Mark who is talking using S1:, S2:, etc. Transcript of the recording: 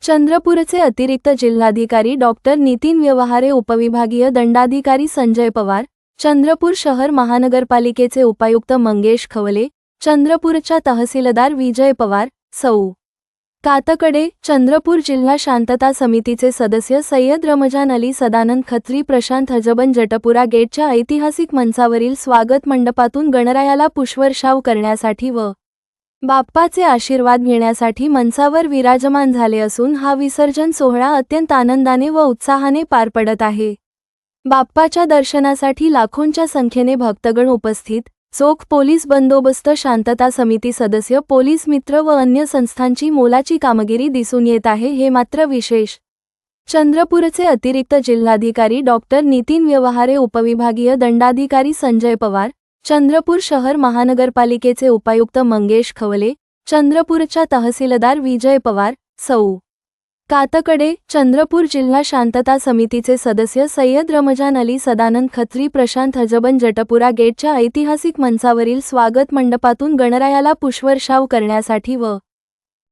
S1: चंद्रपूरचे अतिरिक्त जिल्हाधिकारी डॉक्टर नितीन व्यवहारे, उपविभागीय दंडाधिकारी संजय पवार, चंद्रपूर शहर महानगरपालिकेचे उपायुक्त मंगेश खवले, चंद्रपूरच्या तहसीलदार विजय पवार, सौ. कातकडे, चंद्रपूर जिल्हा शांतता समितीचे सदस्य सय्यद रमजान अली, सदानंद खत्री, प्रशांत हजबन जटपुरा गेटच्या ऐतिहासिक मंचावरील स्वागत मंडपातून गणरायाला पुष्पवर्षाव करण्यासाठी व बाप्पाचे आशीर्वाद घेण्यासाठी मंचावर विराजमान झाले असून हा विसर्जन सोहळा अत्यंत आनंदाने व उत्साहाने पार पडत आहे. बाप्पाच्या दर्शनासाठी लाखोंच्या संख्येने भक्तगण उपस्थित, चोख पोलीस बंदोबस्त, शांतता समिती सदस्य, पोलीस मित्र व अन्य संस्थांची मोलाची कामगिरी दिसून येत आहे. हे मात्र विशेष. चंद्रपूरचे अतिरिक्त जिल्हाधिकारी डॉक्टर नितीन व्यवहारे, उपविभागीय दंडाधिकारी संजय पवार, चंद्रपूर शहर महानगरपालिकेचे उपायुक्त मंगेश खवले, चंद्रपूरच्या तहसीलदार विजय पवार, सौ. कातकडे, चंद्रपूर जिल्हा शांतता समितीचे सदस्य सय्यद रमजान अली, सदानंद खत्री, प्रशांत हजबन जटपुरा गेटच्या ऐतिहासिक मंचावरील स्वागत मंडपातून गणरायाला पुष्पवर्षाव करण्यासाठी व